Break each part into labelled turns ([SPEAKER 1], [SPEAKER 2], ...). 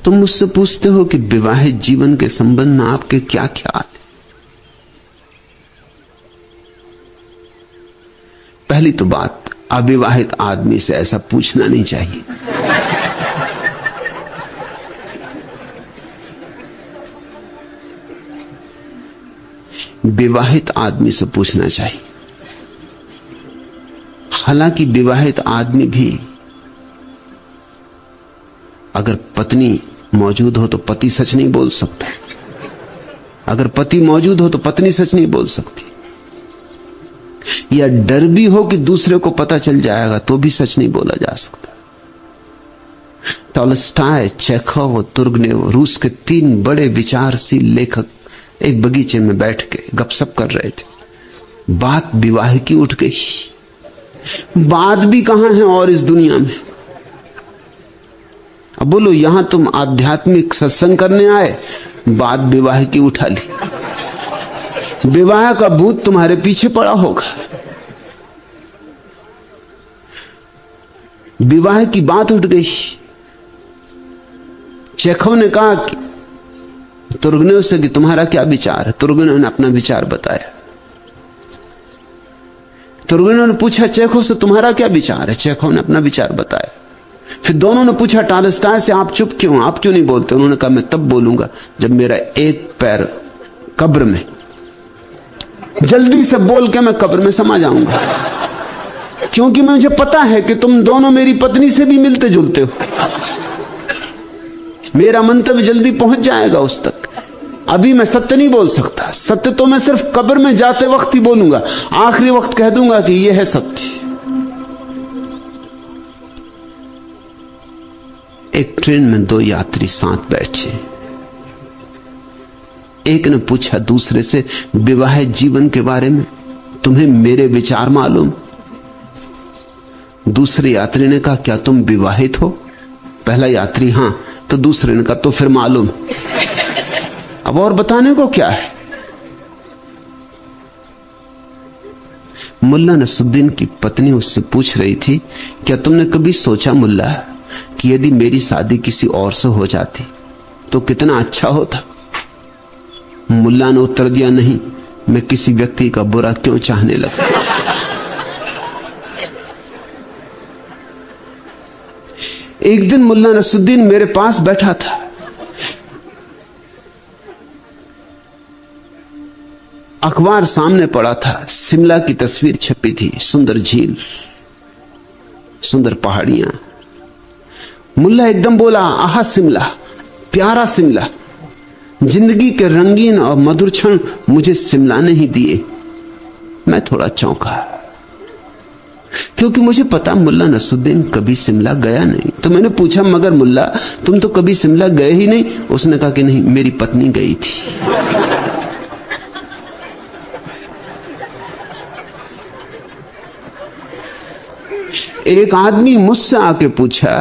[SPEAKER 1] तुम मुझसे पूछते हो कि विवाहित जीवन के संबंध में आपके क्या ख्याल है। पहली तो बात, अविवाहित आदमी से ऐसा पूछना नहीं चाहिए। विवाहित आदमी से पूछना चाहिए। हालांकि विवाहित आदमी भी अगर पत्नी मौजूद हो तो पति सच नहीं बोल सकता, अगर पति मौजूद हो तो पत्नी सच नहीं बोल सकती, या डर भी हो कि दूसरे को पता चल जाएगा तो भी सच नहीं बोला जा सकता। टॉलस्टॉय, चेखव और तुर्गनेव, रूस के 3 बड़े विचारशील लेखक एक बगीचे में बैठ के गपशप कर रहे थे। बात विवाह की उठ गई। बात भी कहां है और इस दुनिया में। अब बोलो यहां तुम आध्यात्मिक सत्संग करने आए, बात विवाह की उठा ली। विवाह का भूत तुम्हारे पीछे पड़ा होगा। विवाह की बात उठ गई। चेखव ने कहा कि तुर्गनेव से कि तुम्हारा क्या विचार है। तुर्गनेव ने अपना विचार बताया। तुर्गनेव ने पूछा चेखव से तुम्हारा क्या विचार है। चेखव ने अपना विचार बताया। फिर दोनों ने पूछा टॉलस्टॉय से आप चुप क्यों, आप क्यों नहीं बोलते। उन्होंने कहा मैं तब बोलूंगा जब मेरा एक पैर कब्र में, जल्दी से बोल के मैं कब्र में समा जाऊंगा, क्योंकि मुझे पता है कि तुम दोनों मेरी पत्नी से भी मिलते जुलते हो। मेरा मंतव्य जल्दी पहुंच जाएगा उस तक। अभी मैं सत्य नहीं बोल सकता। सत्य तो मैं सिर्फ कब्र में जाते वक्त ही बोलूंगा। आखिरी वक्त कह दूंगा कि यह है सत्य। एक ट्रेन में 2 यात्री साथ बैठे। एक ने पूछा दूसरे से विवाह जीवन के बारे में, तुम्हें मेरे विचार मालूम। दूसरे यात्री ने कहा क्या तुम विवाहित हो। पहला यात्री हां, तो दूसरे ने कहा तो फिर मालूम। अब और बताने को क्या है। मुल्ला नसरुद्दीन की पत्नी उससे पूछ रही थी क्या तुमने कभी सोचा मुल्ला कि यदि मेरी शादी किसी और से हो जाती तो कितना अच्छा होता। मुल्ला ने उत्तर दिया नहीं, मैं किसी व्यक्ति का बुरा क्यों चाहने लगा। एक दिन मुल्ला नसरुद्दीन मेरे पास बैठा था। अखबार सामने पड़ा था। शिमला की तस्वीर छपी थी, सुंदर झील, सुंदर पहाड़ियां। मुल्ला एकदम बोला आहा शिमला, प्यारा शिमला। जिंदगी के रंगीन और मधुर क्षण मुझे शिमला ने ही दिए। मैं थोड़ा चौंका, क्योंकि मुझे पता मुल्ला नसरुद्दीन कभी शिमला गया नहीं। तो मैंने पूछा मगर मुल्ला तुम तो कभी शिमला गए ही नहीं। उसने कहा कि नहीं, मेरी पत्नी गई थी। एक आदमी मुझसे आके पूछा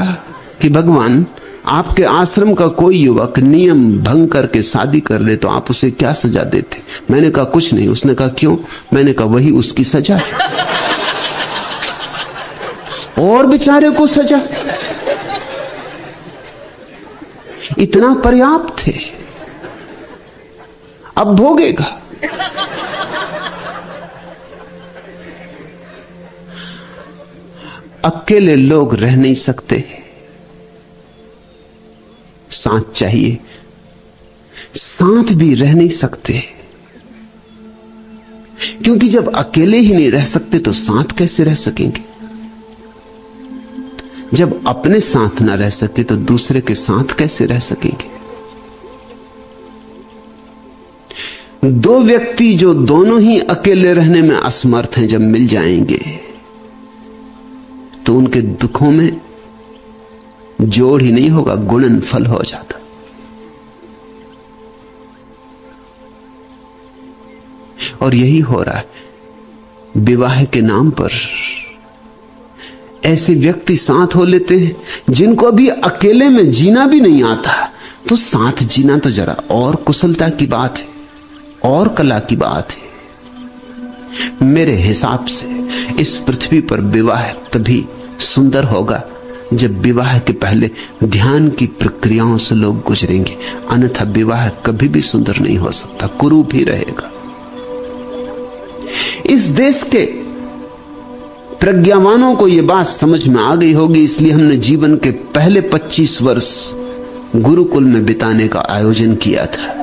[SPEAKER 1] कि भगवान आपके आश्रम का कोई युवक नियम भंग करके शादी कर ले तो आप उसे क्या सजा देते। मैंने कहा कुछ नहीं। उसने कहा क्यों। मैंने कहा वही उसकी सजा है। और बेचारे को सजा इतना पर्याप्त है, अब भोगेगा। अकेले लोग रह नहीं सकते, साथ चाहिए। साथ भी रह नहीं सकते, क्योंकि जब अकेले ही नहीं रह सकते तो साथ कैसे रह सकेंगे। जब अपने साथ ना रह सके तो दूसरे के साथ कैसे रह सकेंगे। दो व्यक्ति जो दोनों ही अकेले रहने में असमर्थ हैं, जब मिल जाएंगे तो उनके दुखों में जोड़ ही नहीं होगा, गुणनफल हो जाता। और यही हो रहा है विवाह के नाम पर। ऐसे व्यक्ति साथ हो लेते हैं जिनको अभी अकेले में जीना भी नहीं आता, तो साथ जीना तो जरा और कुशलता की बात है, और कला की बात है। मेरे हिसाब से इस पृथ्वी पर विवाह तभी सुंदर होगा जब विवाह के पहले ध्यान की प्रक्रियाओं से लोग गुजरेंगे, अन्यथा विवाह कभी भी सुंदर नहीं हो सकता, कुरूप ही रहेगा। इस देश के प्रज्ञावानों को यह बात समझ में आ गई होगी, इसलिए हमने जीवन के पहले 25 वर्ष गुरुकुल में बिताने का आयोजन किया था।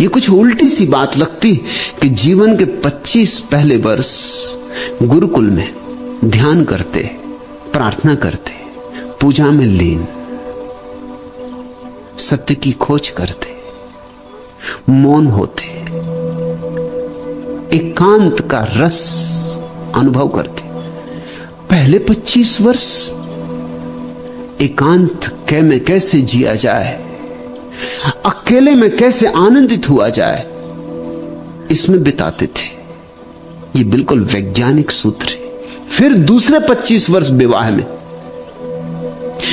[SPEAKER 1] ये कुछ उल्टी सी बात लगती कि जीवन के 25 पहले वर्ष गुरुकुल में ध्यान करते, प्रार्थना करते, पूजा में लीन, सत्य की खोज करते, मौन होते, एकांत का रस अनुभव करते। पहले 25 वर्ष एकांत में कैसे जिया जाए, अकेले में कैसे आनंदित हुआ जाए, इसमें बिताते थे। ये बिल्कुल वैज्ञानिक सूत्र है। फिर दूसरे 25 वर्ष विवाह में,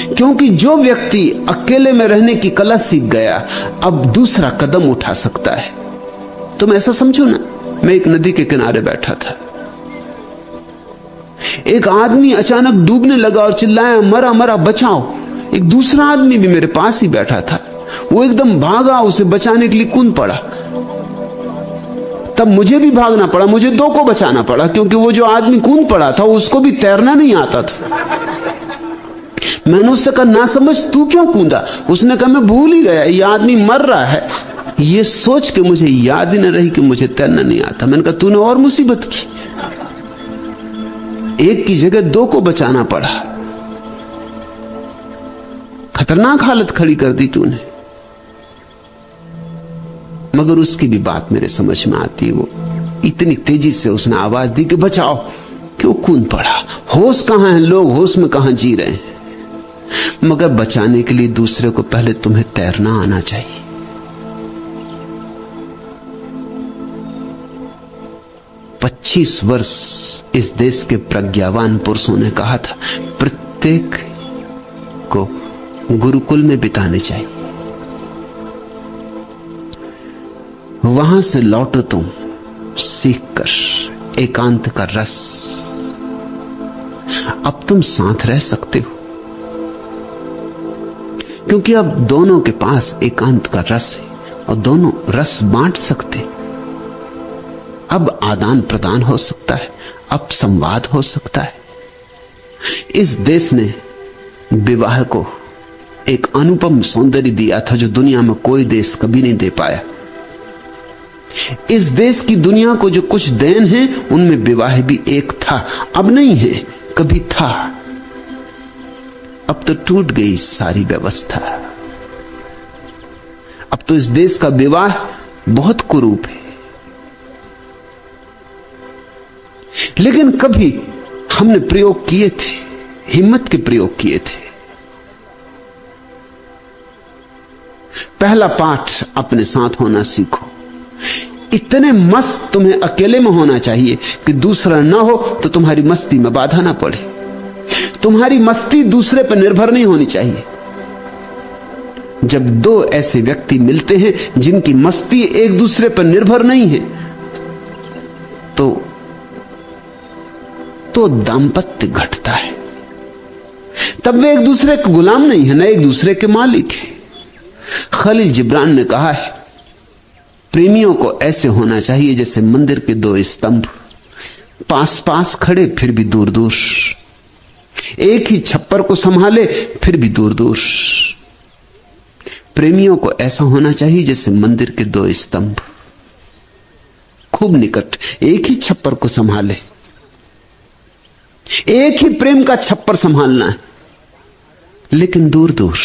[SPEAKER 1] क्योंकि जो व्यक्ति अकेले में रहने की कला सीख गया अब दूसरा कदम उठा सकता है। तुम ऐसा समझो ना, मैं एक नदी के किनारे बैठा था, एक आदमी अचानक डूबने लगा और चिल्लाया, मरा मरा बचाओ। एक दूसरा आदमी भी मेरे पास ही बैठा था, वो एकदम भागा, उसे बचाने के लिए कूद पड़ा। तब मुझे भी भागना पड़ा, मुझे दो को बचाना पड़ा, क्योंकि वो जो आदमी कूद पड़ा था उसको भी तैरना नहीं आता था। मैंने उससे कहा, ना समझ तू क्यों कूदा? उसने कहा, मैं भूल ही गया, ये आदमी मर रहा है। ये सोच के मुझे याद ही न रही कि मुझे तैरना नहीं आता। मैंने कहा, तूने और मुसीबत की, एक की जगह दो को बचाना पड़ा, खतरनाक हालत खड़ी कर दी तूने। मगर उसकी भी बात मेरे समझ में आती। वो इतनी तेजी से उसने आवाज दी कि बचाओ, क्यों कूद पड़ा। होश कहां है लोग, होश में कहां जी रहे हैं। मगर बचाने के लिए दूसरे को पहले तुम्हें तैरना आना चाहिए। पच्चीस वर्ष इस देश के प्रज्ञावान पुरुषों ने कहा था, प्रत्येक को गुरुकुल में बिताने चाहिए। वहां से लौटो तुम सीखकर एकांत का रस। अब तुम साथ रह सकते हो, क्योंकि अब दोनों के पास एकांत का रस है और दोनों रस बांट सकते। अब आदान प्रदान हो सकता है, अब संवाद हो सकता है। इस देश ने विवाह को एक अनुपम सौंदर्य दिया था जो दुनिया में कोई देश कभी नहीं दे पाया। इस देश की दुनिया को जो कुछ देन है उनमें विवाह भी एक था, अब नहीं है, कभी था। अब तो टूट गई सारी व्यवस्था। अब तो इस देश का विवाह बहुत कुरूप है। लेकिन कभी हमने प्रयोग किए थे, हिम्मत के प्रयोग किए थे। पहला पाठ, अपने साथ होना सीखो। इतने मस्त तुम्हें अकेले में होना चाहिए कि दूसरा ना हो तो तुम्हारी मस्ती में बाधा ना पड़े। तुम्हारी मस्ती दूसरे पर निर्भर नहीं होनी चाहिए। जब दो ऐसे व्यक्ति मिलते हैं जिनकी मस्ती एक दूसरे पर निर्भर नहीं है, तो दांपत्य घटता है। तब वे एक दूसरे के गुलाम नहीं है, ना एक दूसरे के मालिक है। खलील जिब्रान ने कहा है, प्रेमियों को ऐसे होना चाहिए जैसे मंदिर के दो स्तंभ, पास पास खड़े फिर भी दूर दूर, एक ही छप्पर को संभाले फिर भी दूर दूर। प्रेमियों को ऐसा होना चाहिए जैसे मंदिर के दो स्तंभ, खूब निकट, एक ही छप्पर को संभाले। एक ही प्रेम का छप्पर संभालना है, लेकिन दूर दूर।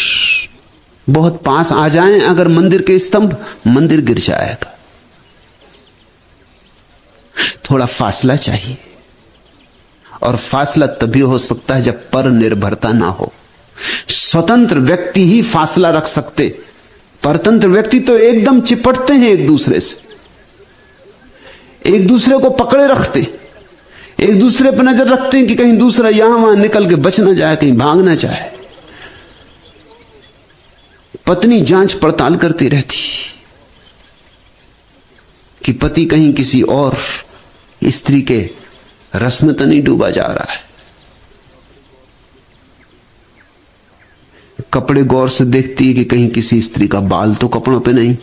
[SPEAKER 1] बहुत पास आ जाएं अगर मंदिर के स्तंभ, मंदिर गिर जाएगा। थोड़ा फासला चाहिए, और फासला तभी हो सकता है जब पर निर्भरता ना हो। स्वतंत्र व्यक्ति ही फासला रख सकते, परतंत्र व्यक्ति तो एकदम चिपटते हैं एक दूसरे से, एक दूसरे को पकड़े रखते, एक दूसरे पर नजर रखते हैं कि कहीं दूसरा यहां वहां निकल के बच ना जाए, कहीं भाग ना जाए। पत्नी जांच पड़ताल करती रहती कि पति कहीं किसी और स्त्री के रस में तो नहीं डूबा जा रहा है। कपड़े गौर से देखती है कि कहीं किसी स्त्री का बाल तो कपड़ों पे नहीं।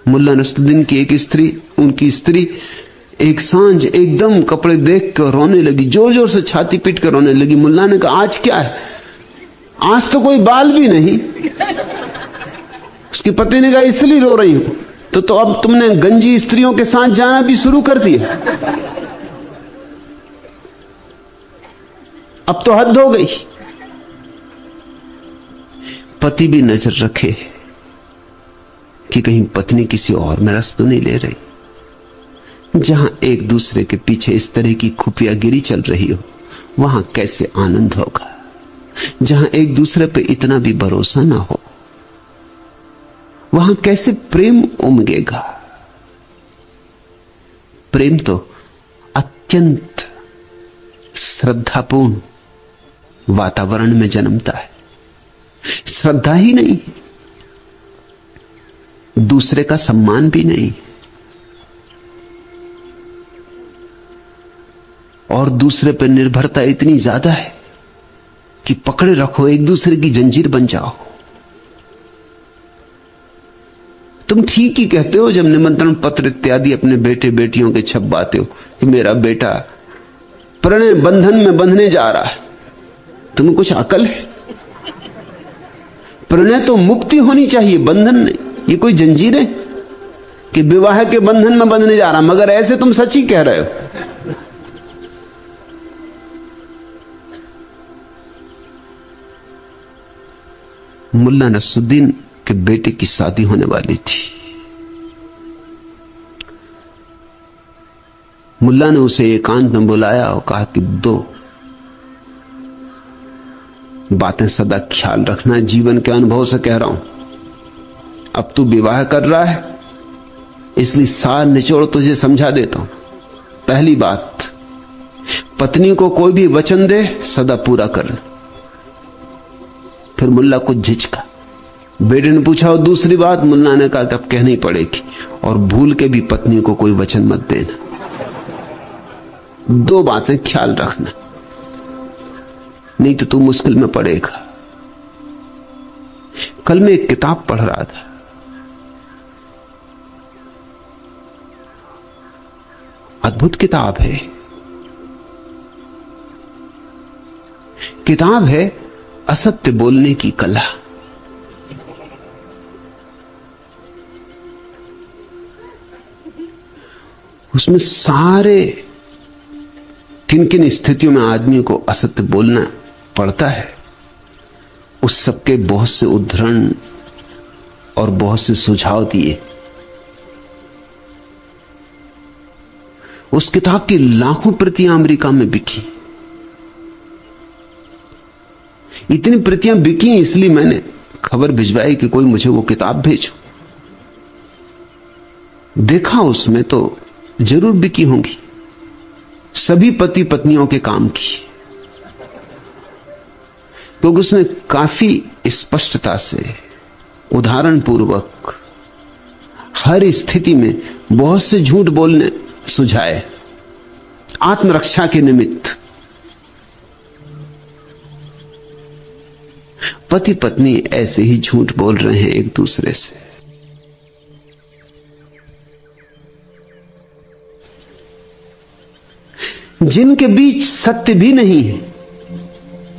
[SPEAKER 1] मुल्ला नसरुद्दीन की एक स्त्री, उनकी स्त्री एक सांझ एकदम कपड़े देख कर रोने लगी, जोर जोर से छाती पीट कर रोने लगी। मुल्ला ने कहा आज क्या है? आज तो कोई बाल भी नहीं। उसकी पत्नी ने कहा इसलिए रो रही हूं। तो अब तुमने गंजी स्त्रियों के साथ जाना भी शुरू कर दिया। अब तो हद हो गई। पति भी नजर रखे कि कहीं पत्नी किसी और में रस तो नहीं ले रही। जहां एक दूसरे के पीछे इस तरह की खुफियागिरी चल रही हो, वहां कैसे आनंद होगा। जहां एक दूसरे पे इतना भी भरोसा ना हो, वहां कैसे प्रेम उमगेगा। प्रेम तो अत्यंत श्रद्धापूर्ण वातावरण में जन्मता है। श्रद्धा ही नहीं, दूसरे का सम्मान भी नहीं, और दूसरे पर निर्भरता इतनी ज्यादा है कि पकड़े रखो, एक दूसरे की जंजीर बन जाओ। तुम ठीक ही कहते हो जब निमंत्रण पत्र इत्यादि अपने बेटे बेटियों के छपवाते हो कि मेरा बेटा प्रणय बंधन में बंधने जा रहा है। तुम्हें कुछ अकल है? प्रणय तो मुक्ति होनी चाहिए, बंधन नहीं। ये कोई जंजीर है कि विवाह के बंधन में बंधने जा रहा, मगर ऐसे तुम सच ही कह रहे हो। मुल्ला नसरुद्दीन के बेटे की शादी होने वाली थी। मुल्ला ने उसे एकांत में बुलाया और कहा कि दो बातें सदा ख्याल रखना, जीवन के अनुभव से कह रहा हूं। अब तू विवाह कर रहा है, इसलिए सार निचोड़ तुझे समझा देता हूं। पहली बात, पत्नी को कोई भी वचन दे सदा पूरा करना। फिर मुल्ला कुछ झिझका। बेटे ने पूछा और दूसरी बात? मुल्ला ने कहा कि अब कहनी पड़ेगी, और भूल के भी पत्नी को कोई वचन मत देना। दो बातें ख्याल रखना, नहीं तो तू मुश्किल में पड़ेगा। कल मैं एक किताब पढ़ रहा था, अद्भुत किताब है। किताब है असत्य बोलने की कला। उसमें सारे किन किन स्थितियों में आदमी को असत्य बोलना पड़ता है, उस सबके बहुत से उद्धरण और बहुत से सुझाव दिए। उस किताब की लाखों प्रतियां अमेरिका में बिकी। इतनी प्रतियां बिकी इसलिए मैंने खबर भिजवाई कि कोई मुझे वो किताब भेजो। देखा उसमें तो जरूर बिकी होंगी, सभी पति पत्नियों के काम की, क्योंकि उसने काफी स्पष्टता से उदाहरण पूर्वक हर स्थिति में बहुत से झूठ बोलने सुझाए आत्मरक्षा के निमित्त। पति पत्नी ऐसे ही झूठ बोल रहे हैं एक दूसरे से। जिनके बीच सत्य भी नहीं है,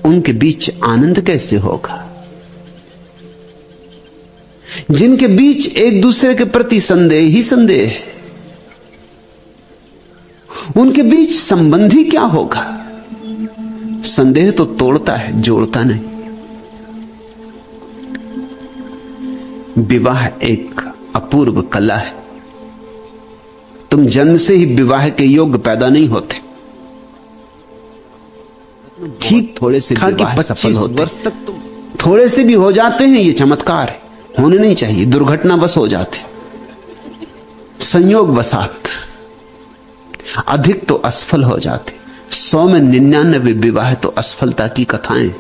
[SPEAKER 1] उनके बीच आनंद कैसे होगा? जिनके बीच एक दूसरे के प्रति संदेह ही संदेह है, उनके बीच संबंधी क्या होगा? संदेह तो तोड़ता है, जोड़ता नहीं। विवाह एक अपूर्व कला है। तुम जन्म से ही विवाह के योग्य पैदा नहीं होते। ठीक थोड़े से विवाह सफल होते, वर्ष तक तुम थोड़े से भी हो जाते हैं, ये चमत्कार है, होने नहीं चाहिए। दुर्घटनावश हो जाते, संयोग वसात, अधिक तो असफल हो जाते। 100 में 99 विवाह तो असफलता की कथाएं।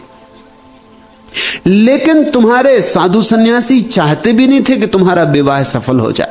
[SPEAKER 1] लेकिन तुम्हारे साधु सन्यासी चाहते भी नहीं थे कि तुम्हारा विवाह सफल हो जाए।